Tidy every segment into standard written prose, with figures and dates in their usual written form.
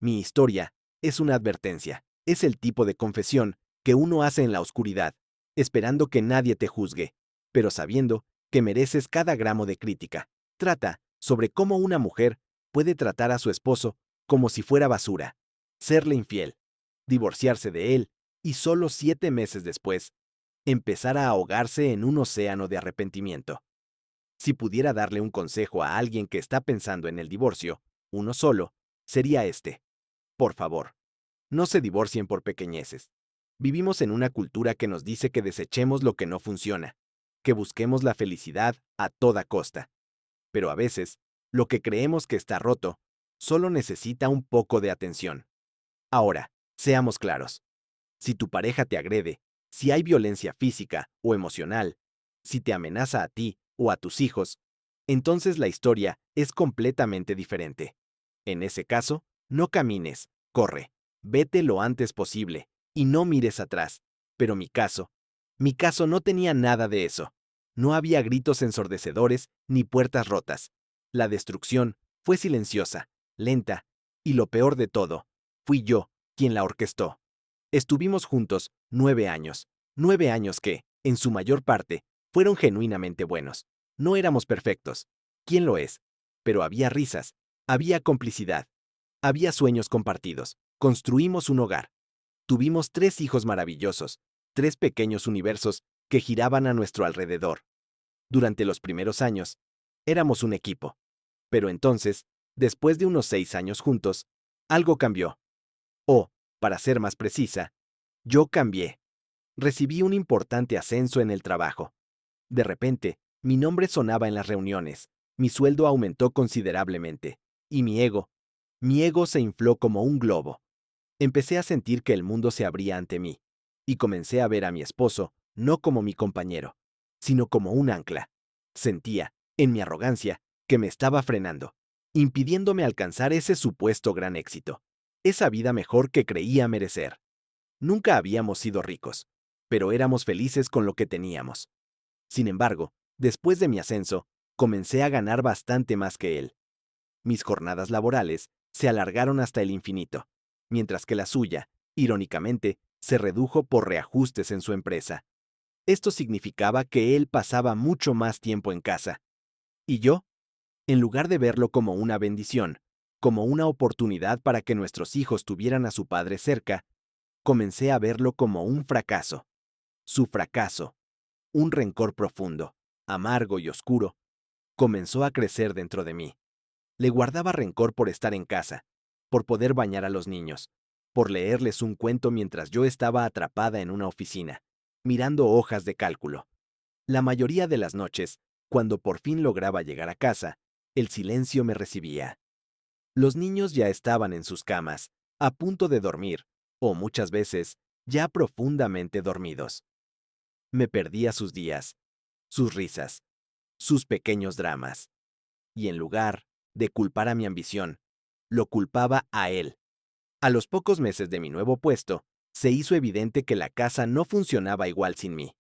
Mi historia es una advertencia. Es el tipo de confesión que uno hace en la oscuridad, esperando que nadie te juzgue, pero sabiendo que mereces cada gramo de crítica. Trata sobre cómo una mujer puede tratar a su esposo como si fuera basura, serle infiel, divorciarse de él y solo 7 meses después, empezar a ahogarse en un océano de arrepentimiento. Si pudiera darle un consejo a alguien que está pensando en el divorcio, uno solo, sería este. Por favor, no se divorcien por pequeñeces. Vivimos en una cultura que nos dice que desechemos lo que no funciona, que busquemos la felicidad a toda costa. Pero a veces, lo que creemos que está roto, solo necesita un poco de atención. Ahora, seamos claros. Si tu pareja te agrede, si hay violencia física o emocional, si te amenaza a ti o a tus hijos, entonces la historia es completamente diferente. En ese caso, no camines, corre, vete lo antes posible y no mires atrás. Pero mi caso no tenía nada de eso. No había gritos ensordecedores ni puertas rotas. La destrucción fue silenciosa, lenta, y lo peor de todo, fui yo quien la orquestó. Estuvimos juntos 9 años, 9 años que, en su mayor parte, fueron genuinamente buenos. No éramos perfectos. ¿Quién lo es? Pero había risas, había complicidad, había sueños compartidos. Construimos un hogar. Tuvimos 3 hijos maravillosos, 3 pequeños universos que giraban a nuestro alrededor. Durante los primeros años, éramos un equipo. Pero entonces, después de unos 6 años juntos, algo cambió. O, para ser más precisa, yo cambié. Recibí un importante ascenso en el trabajo. De repente, mi nombre sonaba en las reuniones, mi sueldo aumentó considerablemente, y mi ego se infló como un globo. Empecé a sentir que el mundo se abría ante mí, y comencé a ver a mi esposo no como mi compañero, sino como un ancla. Sentía, en mi arrogancia, que me estaba frenando, impidiéndome alcanzar ese supuesto gran éxito, esa vida mejor que creía merecer. Nunca habíamos sido ricos, pero éramos felices con lo que teníamos. Sin embargo, después de mi ascenso, comencé a ganar bastante más que él. Mis jornadas laborales se alargaron hasta el infinito, mientras que la suya, irónicamente, se redujo por reajustes en su empresa. Esto significaba que él pasaba mucho más tiempo en casa. Y yo, en lugar de verlo como una bendición, como una oportunidad para que nuestros hijos tuvieran a su padre cerca, comencé a verlo como un fracaso. Su fracaso, un rencor profundo, amargo y oscuro, comenzó a crecer dentro de mí. Le guardaba rencor por estar en casa, por poder bañar a los niños, por leerles un cuento mientras yo estaba atrapada en una oficina, mirando hojas de cálculo. La mayoría de las noches, cuando por fin lograba llegar a casa, el silencio me recibía. Los niños ya estaban en sus camas, a punto de dormir, o muchas veces, ya profundamente dormidos. Me perdía sus días, sus risas, sus pequeños dramas. Y en lugar de culpar a mi ambición, lo culpaba a él. A los pocos meses de mi nuevo puesto, se hizo evidente que la casa no funcionaba igual sin mí.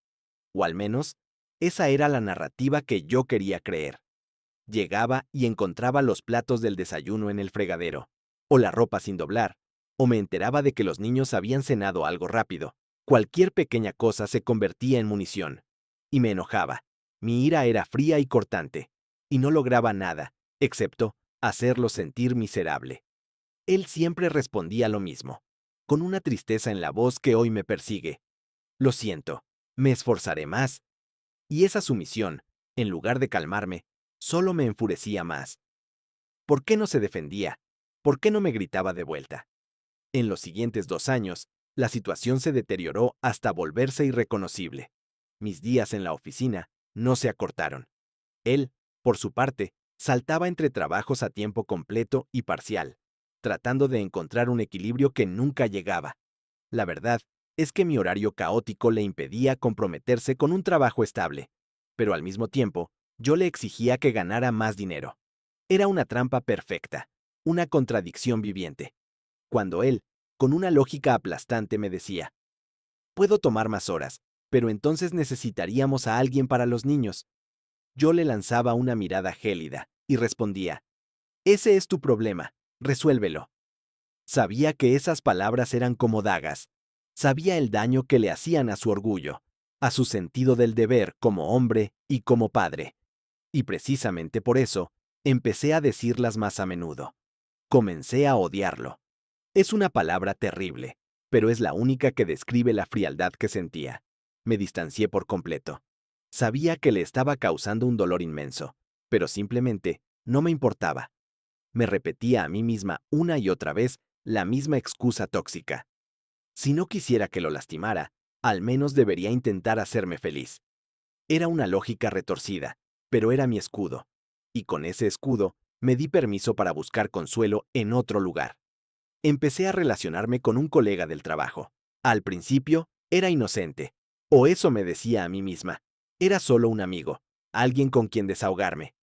O al menos, esa era la narrativa que yo quería creer. Llegaba y encontraba los platos del desayuno en el fregadero, o la ropa sin doblar, o me enteraba de que los niños habían cenado algo rápido. Cualquier pequeña cosa se convertía en munición. Y me enojaba. Mi ira era fría y cortante, y no lograba nada, excepto hacerlo sentir miserable. Él siempre respondía lo mismo, con una tristeza en la voz que hoy me persigue. Lo siento, me esforzaré más. Y esa sumisión, en lugar de calmarme, solo me enfurecía más. ¿Por qué no se defendía? ¿Por qué no me gritaba de vuelta? En los siguientes 2 años, la situación se deterioró hasta volverse irreconocible. Mis días en la oficina no se acortaron. Él, por su parte, saltaba entre trabajos a tiempo completo y parcial, tratando de encontrar un equilibrio que nunca llegaba. La verdad es que mi horario caótico le impedía comprometerse con un trabajo estable, pero al mismo tiempo, yo le exigía que ganara más dinero. Era una trampa perfecta, una contradicción viviente. Cuando él, con una lógica aplastante, me decía, puedo tomar más horas, pero entonces necesitaríamos a alguien para los niños. Yo le lanzaba una mirada gélida y respondía, ese es tu problema, resuélvelo. Sabía que esas palabras eran como dagas. Sabía el daño que le hacían a su orgullo, a su sentido del deber como hombre y como padre. Y precisamente por eso, empecé a decirlas más a menudo. Comencé a odiarlo. Es una palabra terrible, pero es la única que describe la frialdad que sentía. Me distancié por completo. Sabía que le estaba causando un dolor inmenso, pero simplemente no me importaba. Me repetía a mí misma una y otra vez la misma excusa tóxica. Si no quisiera que lo lastimara, al menos debería intentar hacerme feliz. Era una lógica retorcida, pero era mi escudo. Y con ese escudo, me di permiso para buscar consuelo en otro lugar. Empecé a relacionarme con un colega del trabajo. Al principio, era inocente. O eso me decía a mí misma. Era solo un amigo, alguien con quien desahogarme.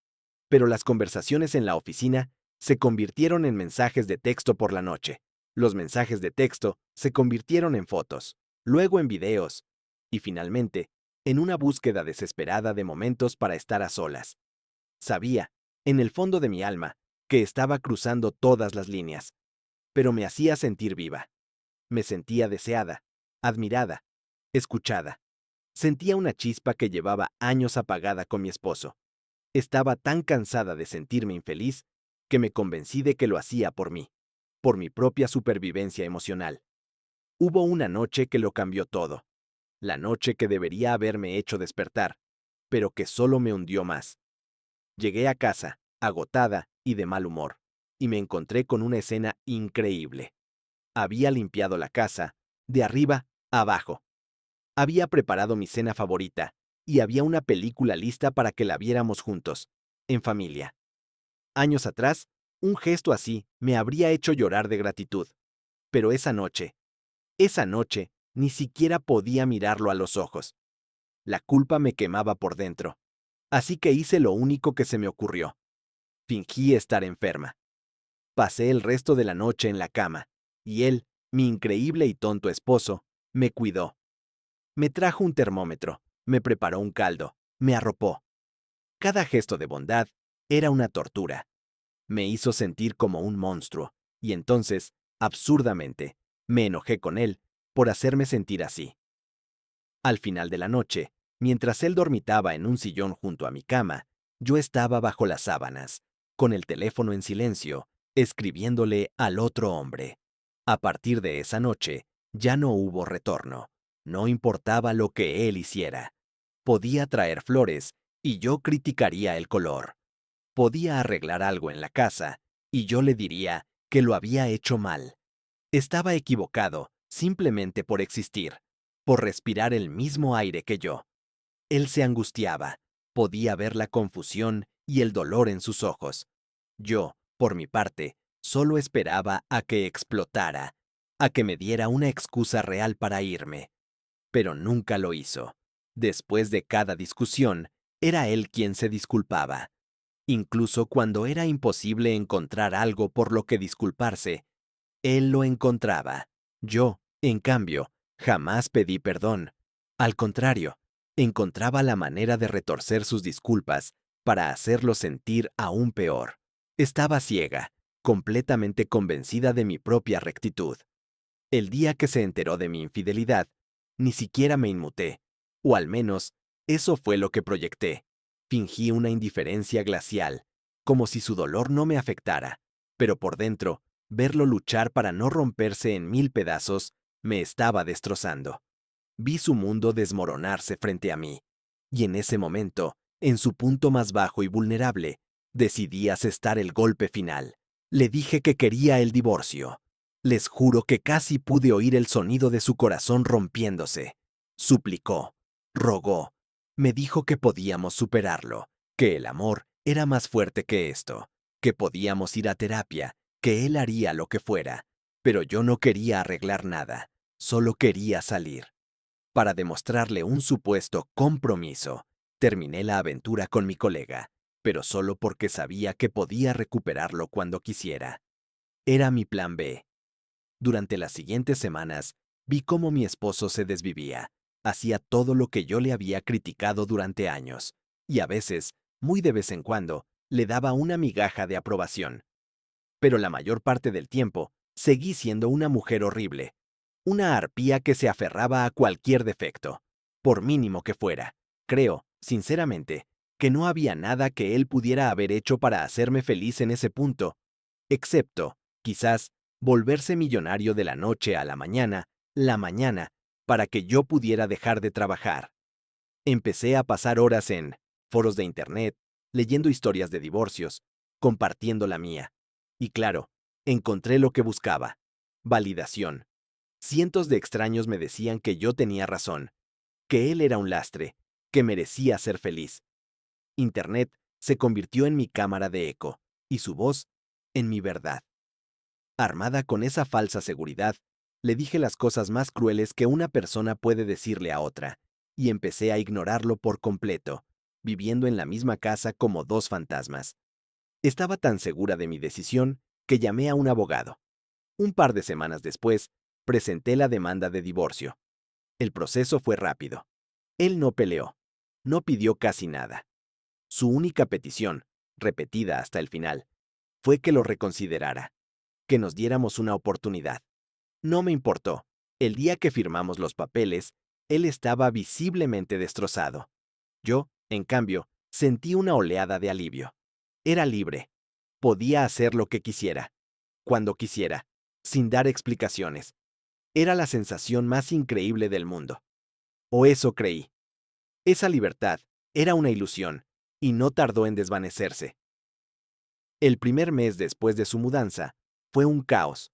Pero las conversaciones en la oficina se convirtieron en mensajes de texto por la noche. Los mensajes de texto se convirtieron en fotos, luego en videos, y finalmente, en una búsqueda desesperada de momentos para estar a solas. Sabía, en el fondo de mi alma, que estaba cruzando todas las líneas, pero me hacía sentir viva. Me sentía deseada, admirada, escuchada. Sentía una chispa que llevaba años apagada con mi esposo. Estaba tan cansada de sentirme infeliz que me convencí de que lo hacía por mi propia supervivencia emocional. Hubo una noche que lo cambió todo, la noche que debería haberme hecho despertar, pero que solo me hundió más. Llegué a casa, agotada y de mal humor, y me encontré con una escena increíble. Había limpiado la casa, de arriba a abajo. Había preparado mi cena favorita, y había una película lista para que la viéramos juntos, en familia. Años atrás, un gesto así me habría hecho llorar de gratitud. Pero esa noche, ni siquiera podía mirarlo a los ojos. La culpa me quemaba por dentro. Así que hice lo único que se me ocurrió. Fingí estar enferma. Pasé el resto de la noche en la cama, y él, mi increíble y tonto esposo, me cuidó. Me trajo un termómetro, me preparó un caldo, me arropó. Cada gesto de bondad era una tortura. Me hizo sentir como un monstruo, y entonces, absurdamente, me enojé con él por hacerme sentir así. Al final de la noche, mientras él dormitaba en un sillón junto a mi cama, yo estaba bajo las sábanas, con el teléfono en silencio, escribiéndole al otro hombre. A partir de esa noche, ya no hubo retorno. No importaba lo que él hiciera. Podía traer flores y yo criticaría el color. Podía arreglar algo en la casa y yo le diría que lo había hecho mal. Estaba equivocado simplemente por existir, por respirar el mismo aire que yo. Él se angustiaba, podía ver la confusión y el dolor en sus ojos. Yo, por mi parte, solo esperaba a que explotara, a que me diera una excusa real para irme. Pero nunca lo hizo. Después de cada discusión, era él quien se disculpaba. Incluso cuando era imposible encontrar algo por lo que disculparse, él lo encontraba. Yo, en cambio, jamás pedí perdón. Al contrario, encontraba la manera de retorcer sus disculpas para hacerlo sentir aún peor. Estaba ciega, completamente convencida de mi propia rectitud. El día que se enteró de mi infidelidad, ni siquiera me inmuté, o al menos, eso fue lo que proyecté. Fingí una indiferencia glacial, como si su dolor no me afectara, pero por dentro, verlo luchar para no romperse en mil pedazos me estaba destrozando. Vi su mundo desmoronarse frente a mí, y en ese momento, en su punto más bajo y vulnerable, decidí asestar el golpe final. Le dije que quería el divorcio. Les juro que casi pude oír el sonido de su corazón rompiéndose. Suplicó, rogó, me dijo que podíamos superarlo, que el amor era más fuerte que esto, que podíamos ir a terapia, que él haría lo que fuera, pero yo no quería arreglar nada, solo quería salir. Para demostrarle un supuesto compromiso, terminé la aventura con mi colega, pero solo porque sabía que podía recuperarlo cuando quisiera. Era mi plan B. Durante las siguientes semanas, vi cómo mi esposo se desvivía, hacía todo lo que yo le había criticado durante años, y a veces, muy de vez en cuando, le daba una migaja de aprobación. Pero la mayor parte del tiempo, Seguí siendo una mujer horrible, una arpía que se aferraba a cualquier defecto, por mínimo que fuera. Creo, sinceramente, que no había nada que él pudiera haber hecho para hacerme feliz en ese punto, excepto, quizás, volverse millonario de la mañana, para que yo pudiera dejar de trabajar. Empecé a pasar horas en foros de internet, leyendo historias de divorcios, compartiendo la mía. Y claro, encontré lo que buscaba: validación. Cientos de extraños me decían que yo tenía razón, que él era un lastre, que merecía ser feliz. Internet se convirtió en mi cámara de eco, y su voz en mi verdad. Armada con esa falsa seguridad, le dije las cosas más crueles que una persona puede decirle a otra, y empecé a ignorarlo por completo, viviendo en la misma casa como dos fantasmas. Estaba tan segura de mi decisión que llamé a un abogado. Un par de semanas después, presenté la demanda de divorcio. El proceso fue rápido. Él no peleó, no pidió casi nada. Su única petición, repetida hasta el final, fue que lo reconsiderara, que nos diéramos una oportunidad. No me importó. El día que firmamos los papeles, él estaba visiblemente destrozado. Yo, en cambio, sentí una oleada de alivio. Era libre. Podía hacer lo que quisiera, cuando quisiera, sin dar explicaciones. Era la sensación más increíble del mundo. O eso creí. Esa libertad era una ilusión, y no tardó en desvanecerse. El primer mes después de su mudanza fue un caos.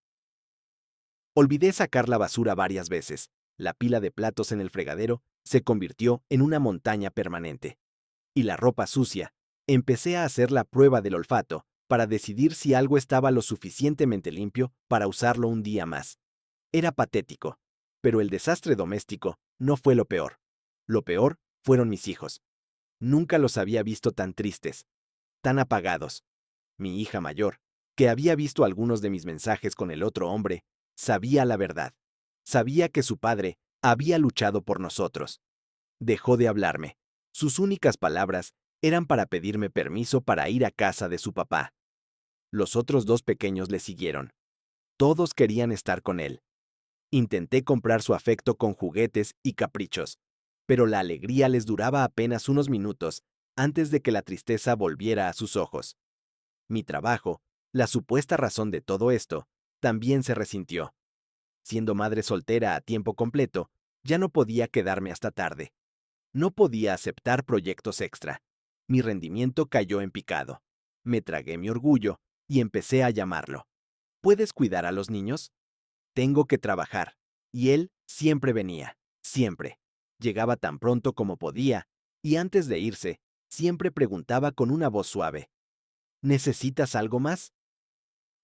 Olvidé sacar la basura varias veces. La pila de platos en el fregadero se convirtió en una montaña permanente. Y la ropa sucia. Empecé a hacer la prueba del olfato para decidir si algo estaba lo suficientemente limpio para usarlo un día más. Era patético, pero el desastre doméstico no fue lo peor. Lo peor fueron mis hijos. Nunca los había visto tan tristes, tan apagados. Mi hija mayor, que había visto algunos de mis mensajes con el otro hombre, sabía la verdad. Sabía que su padre había luchado por nosotros. Dejó de hablarme. Sus únicas palabras eran para pedirme permiso para ir a casa de su papá. Los otros dos pequeños le siguieron. Todos querían estar con él. Intenté comprar su afecto con juguetes y caprichos, pero la alegría les duraba apenas unos minutos antes de que la tristeza volviera a sus ojos. Mi trabajo, la supuesta razón de todo esto, también se resintió. Siendo madre soltera a tiempo completo, ya no podía quedarme hasta tarde. No podía aceptar proyectos extra. Mi rendimiento cayó en picado. Me tragué mi orgullo y empecé a llamarlo. ¿Puedes cuidar a los niños? Tengo que trabajar. Y él siempre venía, siempre. Llegaba tan pronto como podía, y antes de irse, siempre preguntaba con una voz suave: ¿necesitas algo más?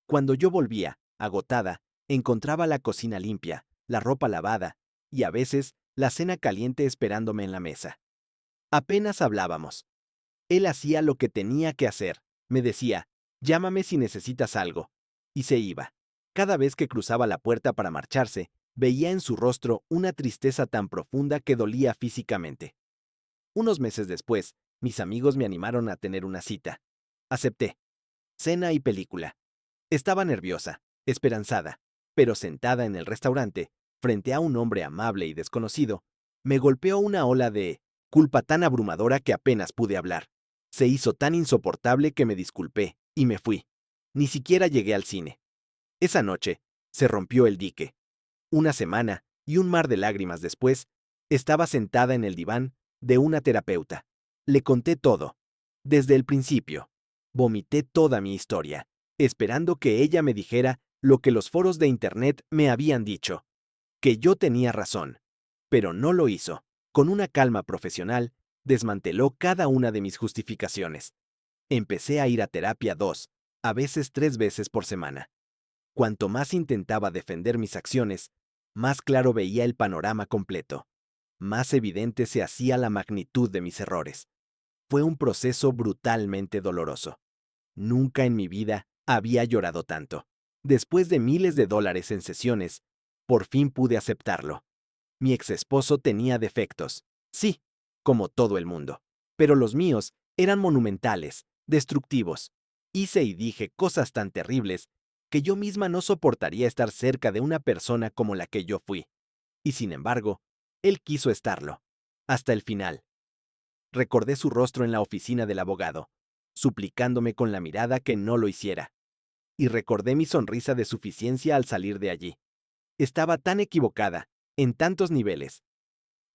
Cuando yo volvía, agotada, encontraba la cocina limpia, la ropa lavada, y a veces la cena caliente esperándome en la mesa. Apenas hablábamos. Él hacía lo que tenía que hacer. Me decía: llámame si necesitas algo. Y se iba. Cada vez que cruzaba la puerta para marcharse, veía en su rostro una tristeza tan profunda que dolía físicamente. Unos meses después, mis amigos me animaron a tener una cita. Acepté. Cena y película. Estaba nerviosa, esperanzada, pero sentada en el restaurante, frente a un hombre amable y desconocido, me golpeó una ola de culpa tan abrumadora que apenas pude hablar. Se hizo tan insoportable que me disculpé y me fui. Ni siquiera llegué al cine. Esa noche, se rompió el dique. Una semana y un mar de lágrimas después, estaba sentada en el diván de una terapeuta. Le conté todo, desde el principio. Vomité toda mi historia, esperando que ella me dijera lo que los foros de internet me habían dicho, que yo tenía razón. Pero no lo hizo. Con una calma profesional, desmanteló cada una de mis justificaciones. Empecé a ir a terapia 2, a veces 3 veces por semana. Cuanto más intentaba defender mis acciones, más claro veía el panorama completo. Más evidente se hacía la magnitud de mis errores. Fue un proceso brutalmente doloroso. Nunca en mi vida había llorado tanto. Después de miles de dólares en sesiones, por fin pude aceptarlo. Mi exesposo tenía defectos, sí, como todo el mundo, pero los míos eran monumentales, destructivos. Hice y dije cosas tan terribles que yo misma no soportaría estar cerca de una persona como la que yo fui. Y sin embargo, él quiso estarlo. Hasta el final. Recordé su rostro en la oficina del abogado, suplicándome con la mirada que no lo hiciera. Y recordé mi sonrisa de suficiencia al salir de allí. Estaba tan equivocada, en tantos niveles.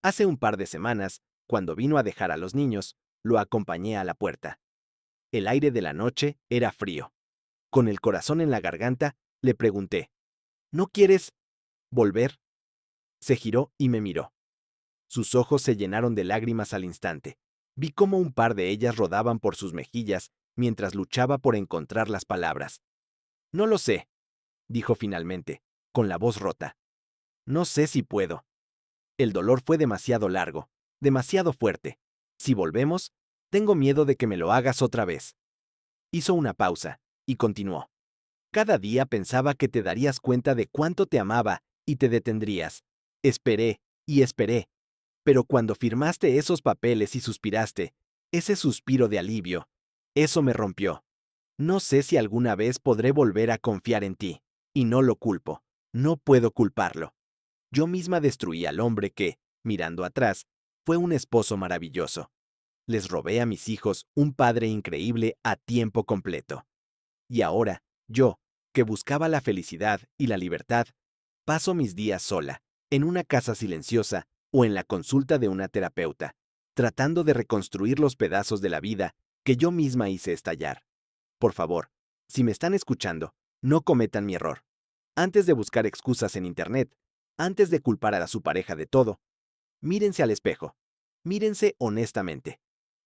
Hace un par de semanas, cuando vino a dejar a los niños, lo acompañé a la puerta. El aire de la noche era frío. Con el corazón en la garganta, le pregunté, ¿no quieres volver? Se giró y me miró. Sus ojos se llenaron de lágrimas al instante. Vi cómo un par de ellas rodaban por sus mejillas mientras luchaba por encontrar las palabras. No lo sé, dijo finalmente, con la voz rota. No sé si puedo. El dolor fue demasiado largo, demasiado fuerte. Si volvemos, tengo miedo de que me lo hagas otra vez. Hizo una pausa y continuó. Cada día pensaba que te darías cuenta de cuánto te amaba y te detendrías. Esperé y esperé. Pero cuando firmaste esos papeles y suspiraste, ese suspiro de alivio, eso me rompió. No sé si alguna vez podré volver a confiar en ti, y no lo culpo. No puedo culparlo. Yo misma destruí al hombre que, mirando atrás, fue un esposo maravilloso. Les robé a mis hijos un padre increíble a tiempo completo. Y ahora, yo, que buscaba la felicidad y la libertad, paso mis días sola, en una casa silenciosa o en la consulta de una terapeuta, tratando de reconstruir los pedazos de la vida que yo misma hice estallar. Por favor, si me están escuchando, no cometan mi error. Antes de buscar excusas en Internet, antes de culpar a su pareja de todo, mírense al espejo. Mírense honestamente.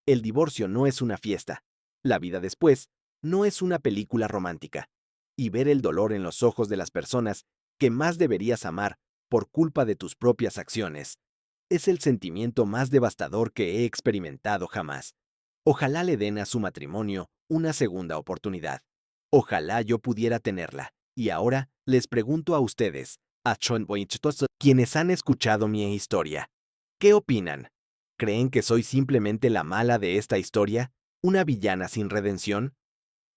El divorcio no es una fiesta. La vida después no es una película romántica. Y ver el dolor en los ojos de las personas que más deberías amar por culpa de tus propias acciones es el sentimiento más devastador que he experimentado jamás. Ojalá le den a su matrimonio una segunda oportunidad. Ojalá yo pudiera tenerla. Y ahora les pregunto a ustedes, a quienes han escuchado mi historia, ¿qué opinan? ¿Creen que soy simplemente la mala de esta historia, una villana sin redención?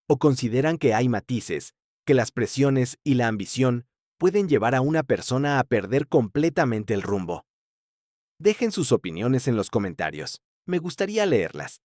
¿O consideran que hay matices, que las presiones y la ambición pueden llevar a una persona a perder completamente el rumbo? Dejen sus opiniones en los comentarios. Me gustaría leerlas.